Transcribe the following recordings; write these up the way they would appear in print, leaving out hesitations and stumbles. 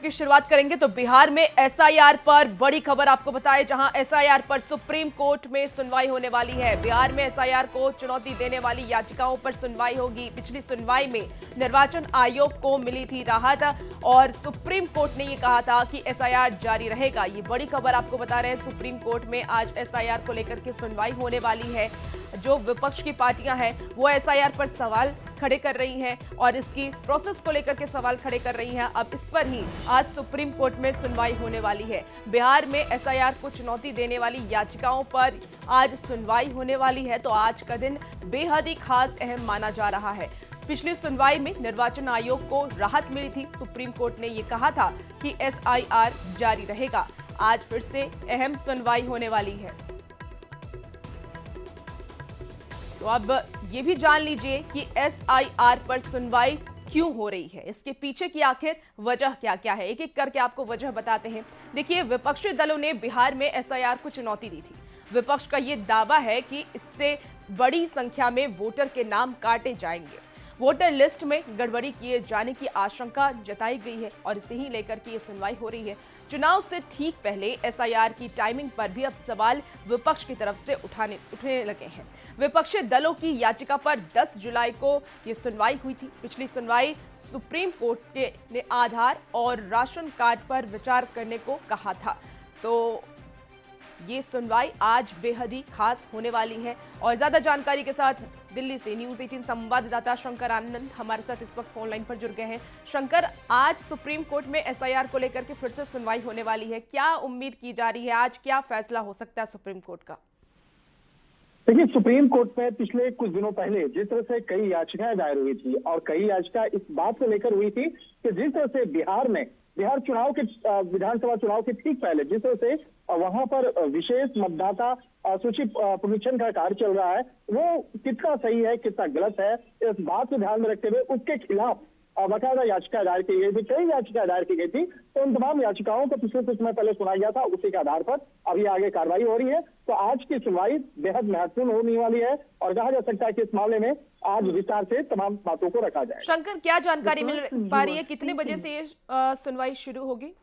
की शुरुआत करेंगे तो बिहार में एसआईआर पर बड़ी खबर आपको बताएं, जहां एसआईआर पर सुप्रीम कोर्ट में सुनवाई होने वाली है। बिहार में एसआईआर को चुनौती देने वाली याचिकाओं पर सुनवाई होगी। पिछली सुनवाई में निर्वाचन आयोग को मिली थी राहत और सुप्रीम कोर्ट ने यह कहा था कि एसआईआर जारी रहेगा। ये बड़ी खबर आपको बता रहे हैं। सुप्रीम कोर्ट में आज एसआईआर को लेकर के सुनवाई होने वाली है। जो विपक्ष की पार्टियां हैं वो एसआईआर पर सवाल खड़े कर रही हैं और इसकी प्रोसेस को लेकर के सवाल खड़े कर रही हैं। अब इस पर ही आज सुप्रीम कोर्ट में सुनवाई होने वाली है। बिहार में एसआईआर को चुनौती देने वाली याचिकाओं पर आज सुनवाई होने वाली है, तो आज का दिन बेहद ही खास अहम माना जा रहा है। पिछली सुनवाई में निर्वाचन आयोग को राहत मिली थी। सुप्रीम कोर्ट ने यह कहा था कि एसआईआर जारी रहेगा। आज फिर से अहम सुनवाई होने वाली है। तो अब ये भी जान लीजिए कि एसआईआर पर सुनवाई क्यों हो रही है, इसके पीछे की आखिर वजह क्या क्या है। एक एक करके आपको वजह बताते हैं। देखिए, विपक्षी दलों ने बिहार में एसआईआर को चुनौती दी थी। विपक्ष का ये दावा है कि इससे बड़ी संख्या में वोटर के नाम काटे जाएंगे। वोटर लिस्ट में गड़बड़ी किए जाने की आशंका जताई गई है और इसे ही लेकर के ये सुनवाई हो रही है। चुनाव से ठीक पहले एसआईआर की टाइमिंग पर भी अब सवाल विपक्ष की तरफ से उठने लगे हैं। विपक्षी दलों की याचिका पर 10 जुलाई को ये सुनवाई हुई थी। पिछली सुनवाई सुप्रीम कोर्ट ने आधार और राशन कार्ड पर विचार करने को कहा था। तो ये सुनवाई आज बेहद ही खास होने वाली है। और ज्यादा जानकारी के साथ दिल्ली से न्यूज़ 18 संवाददाता शंकर आनंद हमारे साथ इस वक्त फोन लाइन पर जुड़ गए हैं। शंकर, आज सुप्रीम कोर्ट में एसआईआर को लेकर के फिर से सुनवाई होने वाली है। क्या उम्मीद की जा रही है, आज क्या फैसला हो सकता है सुप्रीम कोर्ट का? देखिए, सुप्रीम कोर्ट में पिछले कुछ दिनों पहले जिस तरह से कई याचिकाएं दायर हुई थी और कई याचिका इस बात को लेकर हुई थी कि जिस तरह से बिहार चुनाव के विधानसभा चुनाव के ठीक पहले जिस तरह से वहां पर विशेष मतदाता सूची पुनरीक्षण का कार्य चल रहा है, वो कितना सही है कितना गलत है, इस बात को ध्यान में रखते हुए उसके खिलाफ बाकायदा याचिका दायर की गई थी। कई याचिका दायर की गई थी, तो उन तमाम याचिकाओं को पिछले कुछ समय पहले सुनाया गया था। उसी के आधार पर अभी आगे कार्रवाई हो रही है। तो आज की सुनवाई बेहद महत्वपूर्ण होने वाली है और कहा जा सकता है कि इस मामले में आज विस्तार से तमाम बातों को रखा जाए। शंकर, क्या जानकारी मिल पा रही है, कितने बजे से ये सुनवाई शुरू होगी?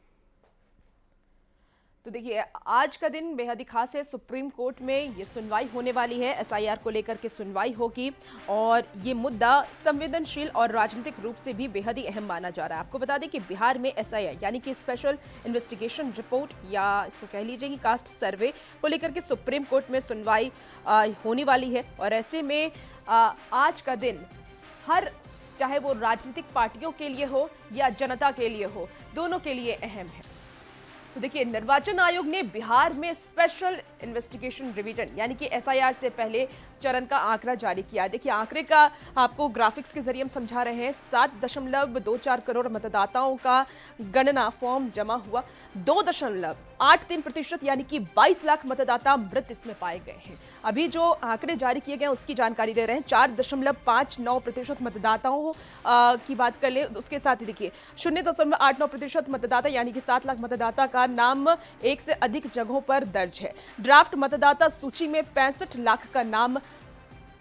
तो देखिए, आज का दिन बेहद ही खास है। सुप्रीम कोर्ट में ये सुनवाई होने वाली है। एसआईआर को लेकर के सुनवाई होगी और ये मुद्दा संवेदनशील और राजनीतिक रूप से भी बेहद ही अहम माना जा रहा है। आपको बता दें कि बिहार में एसआईआर यानी कि स्पेशल इन्वेस्टिगेशन रिपोर्ट या इसको कह लीजिए कि कास्ट सर्वे को लेकर के सुप्रीम कोर्ट में सुनवाई होने वाली है। और ऐसे में आज का दिन चाहे वो राजनीतिक पार्टियों के लिए हो या जनता के लिए हो, दोनों के लिए अहम है। तो देखिए, निर्वाचन आयोग ने बिहार में स्पेशल इन्वेस्टिगेशन डिवीजन यानी कि एसआईआर से पहले चरण का आंकड़ा जारी किया। देखिए, आंकड़े का आपको ग्राफिक्स के जरिए हम समझा रहे हैं। 7.24 करोड़ मतदाताओं का गणना फॉर्म जमा हुआ। 2.83% यानी कि 22 लाख मतदाता मृत इसमें पाए गए हैं। अभी जो आंकड़े जारी किए गए हैं उसकी जानकारी दे रहे हैं। 4.59% मतदाताओं की बात कर ले, उसके साथ ही देखिए 0.89% मतदाता यानी कि 7 लाख मतदाता का नाम एक से अधिक जगहों पर दर्ज है। ड्राफ्ट मतदाता सूची में 65 लाख का नाम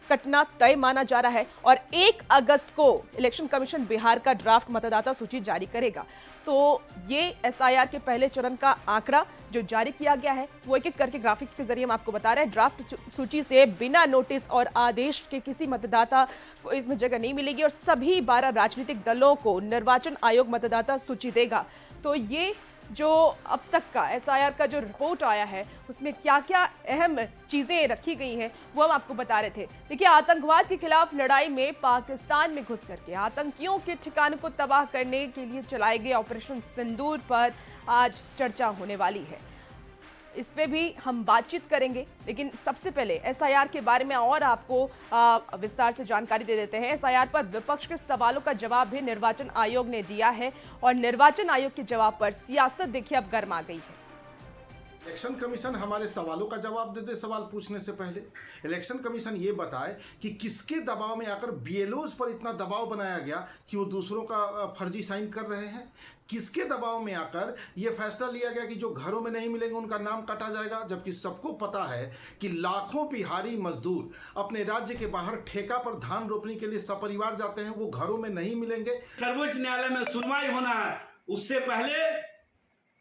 कटना तय माना जा रहा है और 1 अगस्त को इलेक्शन कमीशन बिहार का ड्राफ्ट मतदाता सूची जारी करेगा। तो ये एसआईआर के पहले चरण का आंकड़ा जो जारी किया गया है वो एक एक करके ग्राफिक्स के जरिए हम आपको बता रहे हैं। ड्राफ्ट सूची से बिना नोटिस और आदेश के किसी मतदाता को इसमें जगह नहीं मिलेगी और सभी 12 राजनीतिक दलों को निर्वाचन आयोग मतदाता सूची देगा। तो ये जो अब तक का एसआईआर का जो रिपोर्ट आया है उसमें क्या क्या अहम चीजें रखी गई हैं वो हम आपको बता रहे थे। देखिए, आतंकवाद के खिलाफ लड़ाई में पाकिस्तान में घुस करके आतंकियों के ठिकानों को तबाह करने के लिए चलाए गए ऑपरेशन सिंदूर पर आज चर्चा होने वाली है। इस पे भी हम बातचीत करेंगे, लेकिन सबसे पहले एसआईआर के बारे में और आपको विस्तार से जानकारी दे देते हैं। एसआईआर पर विपक्ष के सवालों का जवाब भी निर्वाचन आयोग ने दिया है और निर्वाचन आयोग के जवाब पर सियासत देखिए अब गर्मा गई है। इलेक्शन कमीशन हमारे सवालों का जवाब दे दे। सवाल पूछने से पहले इलेक्शन कमीशन ये बताए कि किसके दबाव में आकर बीएलओज पर इतना दबाव बनाया गया कि वो दूसरों का फर्जी साइन कर रहे हैं। किसके दबाव में आकर ये फैसला लिया गया कि जो घरों में नहीं मिलेंगे उनका नाम काटा जाएगा, जबकि सबको पता है कि लाखों बिहारी मजदूर अपने राज्य के बाहर ठेका पर धान रोपने के लिए सपरिवार जाते हैं, वो घरों में नहीं मिलेंगे। सर्वोच्च न्यायालय में सुनवाई होना है उससे पहले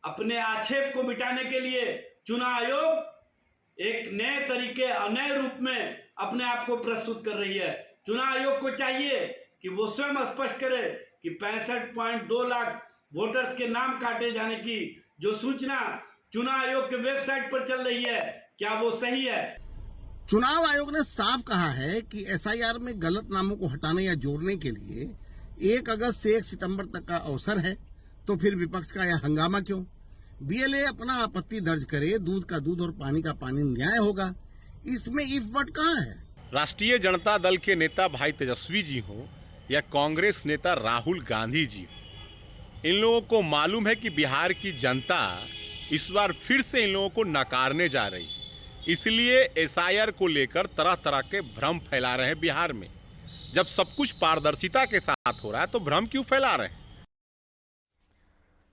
अपने आक्षेप को मिटाने के लिए चुनाव आयोग एक नए तरीके और नए रूप में अपने आप को प्रस्तुत कर रही है। चुनाव आयोग को चाहिए कि वो स्वयं स्पष्ट करे कि 65.2 लाख वोटर्स के नाम काटे जाने की जो सूचना चुनाव आयोग के वेबसाइट पर चल रही है, क्या वो सही है? चुनाव आयोग ने साफ कहा है कि एसआईआर में गलत नामों को हटाने या जोड़ने के लिए 1 अगस्त से 1 सितंबर तक का अवसर है, तो फिर विपक्ष का यह हंगामा क्यों? बीएलए अपना आपत्ति दर्ज करे, दूध का दूध और पानी का पानी न्याय होगा। इसमें इफ वट कहाँ है? राष्ट्रीय जनता दल के नेता भाई तेजस्वी जी हो या कांग्रेस नेता राहुल गांधी जी हो, इन लोगों को मालूम है कि बिहार की जनता इस बार फिर से इन लोगों को नकारने जा रही है। इसलिए एसआईआर को लेकर तरह तरह के भ्रम फैला रहे हैं बिहार में। जब सब कुछ पारदर्शिता के साथ हो रहा है तो भ्रम क्यों फैला रहे हैं?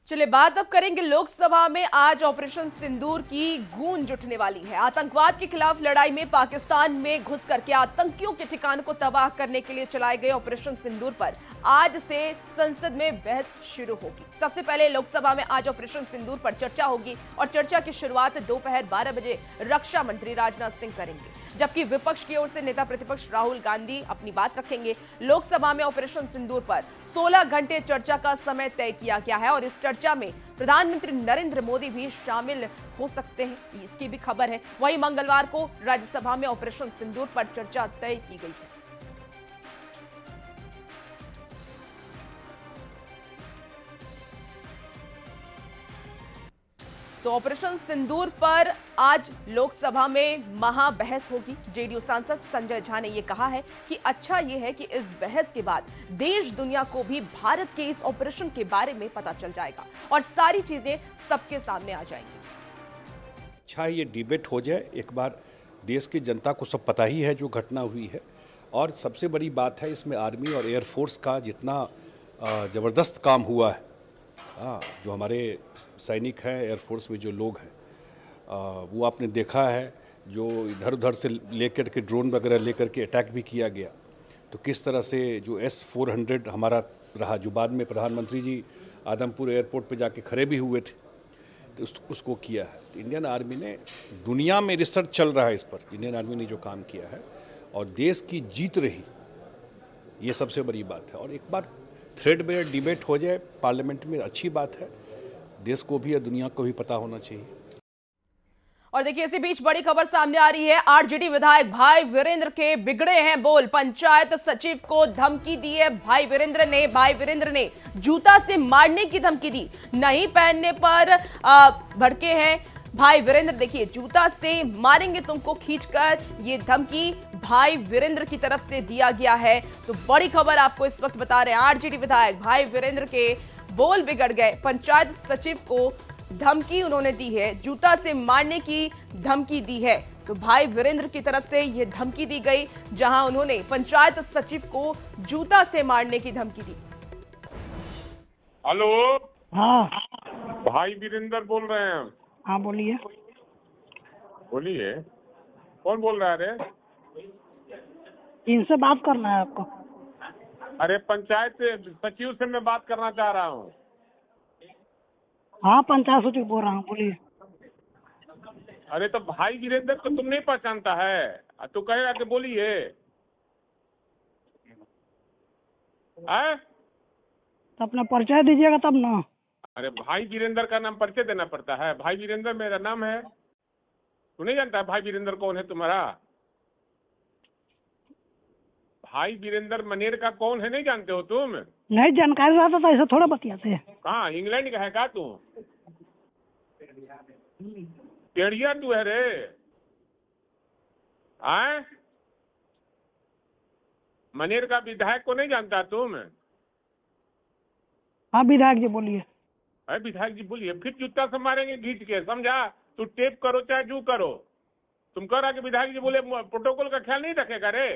चलिए बात अब करेंगे लोकसभा में आज ऑपरेशन सिंदूर की गूंज उठने वाली है। आतंकवाद के खिलाफ लड़ाई में पाकिस्तान में घुस करके आतंकियों के ठिकानों को तबाह करने के लिए चलाए गए ऑपरेशन सिंदूर पर आज से संसद में बहस शुरू होगी। सबसे पहले लोकसभा में आज ऑपरेशन सिंदूर पर चर्चा होगी और चर्चा की शुरुआत दोपहर 12 बजे रक्षा मंत्री राजनाथ सिंह करेंगे, जबकि विपक्ष की ओर से नेता प्रतिपक्ष राहुल गांधी अपनी बात रखेंगे। लोकसभा में ऑपरेशन सिंदूर पर 16 घंटे चर्चा का समय तय किया गया है और इस चर्चा में प्रधानमंत्री नरेंद्र मोदी भी शामिल हो सकते हैं, इसकी भी खबर है। वहीं मंगलवार को राज्यसभा में ऑपरेशन सिंदूर पर चर्चा तय की गई है। तो ऑपरेशन सिंदूर पर आज लोकसभा में महाबहस होगी। जेडीयू सांसद संजय झा ने यह कहा है कि अच्छा यह है कि इस बहस के बाद देश दुनिया को भी भारत के इस ऑपरेशन के बारे में पता चल जाएगा और सारी चीजें सबके सामने आ जाएंगी। अच्छा ये डिबेट हो जाए, एक बार देश की जनता को सब पता ही है जो घटना हुई है। और सबसे बड़ी बात है इसमें आर्मी और एयरफोर्स का जितना ज़बरदस्त काम हुआ है, जो हमारे सैनिक हैं, एयरफोर्स में जो लोग हैं, वो आपने देखा है, जो इधर उधर से लेकर के ड्रोन वगैरह लेकर के अटैक भी किया गया। तो किस तरह से जो S-400 हमारा रहा, जो बाद में प्रधानमंत्री जी आदमपुर एयरपोर्ट पे जाके खड़े भी हुए थे, तो उसको किया है। तो इंडियन आर्मी ने, दुनिया में रिसर्च चल रहा है इस पर, इंडियन आर्मी ने जो काम किया है और देश की जीत रही, ये सबसे बड़ी बात है। और एक बार थ्रेड बेयर डिबेट हो जाए पार्लियामेंट में, अच्छी बात है, देश को भी और दुनिया को भी पता होना चाहिए। और देखिए इसी बीच बड़ी खबर सामने आ रही है। आरजेडी विधायक भाई वीरेंद्र के बिगड़े हैं बोल। पंचायत सचिव को धमकी दी है भाई वीरेंद्र ने जूता से मारने की धमकी दी। नहीं पहनने पर भड़के हैं भाई वीरेंद्र। देखिए जूता से मारेंगे तुमको खींचकर, ये धमकी भाई वीरेंद्र की तरफ से दिया गया है। तो बड़ी खबर आपको इस वक्त बता रहे हैं, आरजेडी विधायक भाई वीरेंद्र के बोल बिगड़ गए। पंचायत सचिव को धमकी उन्होंने दी है, जूता से मारने की धमकी दी है। तो भाई वीरेंद्र की तरफ से यह धमकी दी गई, जहां उन्होंने पंचायत सचिव को जूता से मारने की धमकी दी। हेलो, हाँ भाई वीरेंद्र बोल रहे हैं। हाँ बोलिए। बोलिए, कौन बोल रहा है? अरे इनसे बात करना है आपको? अरे पंचायत सचिव से मैं बात करना चाह रहा हूँ। हाँ पंचायत सचिव बोल रहा हूँ, बोलिए। अरे तो भाई वीरेंद्र को तुम नहीं पहचानता है? तू कहेगा कि बोलिए। तो अपना परिचय दीजिएगा तब ना। अरे भाई वीरेंद्र का नाम परिचय देना पड़ता है? भाई वीरेंद्र मेरा नाम है, तू नहीं जानता भाई वीरेंद्र कौन है तुम्हारा? भाई वीरेंद्र मनेर का कौन है नहीं जानते हो तुम? नहीं जानकारी रहता तो ऐसा थोड़ा बतियाते हैं। कहाँ इंग्लैंड का है का तू? टेढ़िया तू है रे? आए मनेर का विधायक को नहीं जानता तुम? हाँ विधायक जी बोलिए। अरे विधायक जी बोलिए, फिर जूता से मारेंगे घींच के, समझा? तू टेप करो चाहे जू करो। तुम कह रहा कि विधायक जी बोले प्रोटोकॉल का ख्याल नहीं रखेगा रे?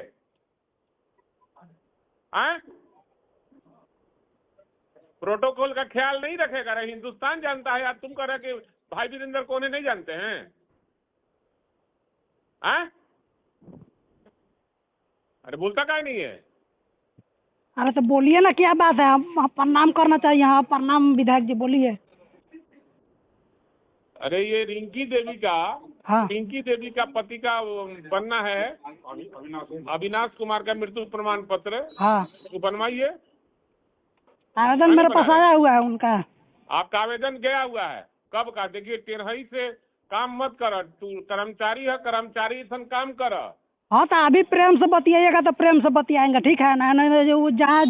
प्रोटोकॉल का ख्याल नहीं रखेगा रे? हिंदुस्तान जानता है यार। तुम कह रहे कि भाई वीरेंद्र कौन है नहीं जानते हैं? अरे बोलता काहे नहीं है? अरे तो बोलिए ना, क्या बात है, हम प्रणाम करना चाहिए। हाँ प्रणाम विधायक जी, बोलिए। अरे ये रिंकी देवी का, हाँ पिंकी देवी का पति का बनना है, अविनाश कुमार का मृत्यु प्रमाण पत्र, हाँ, वो बनवाइए। आवेदन मेरे पास आया हुआ है उनका। आपका आवेदन गया हुआ है कब का? देखिए टेढ़ई से काम मत कर, तू कर्मचारी है, कर्मचारी सन काम कर। हाँ तो अभी प्रेम से बतियाइएगा तो प्रेम से बतियाएंगे, ठीक है ना? नहीं जो जहाँ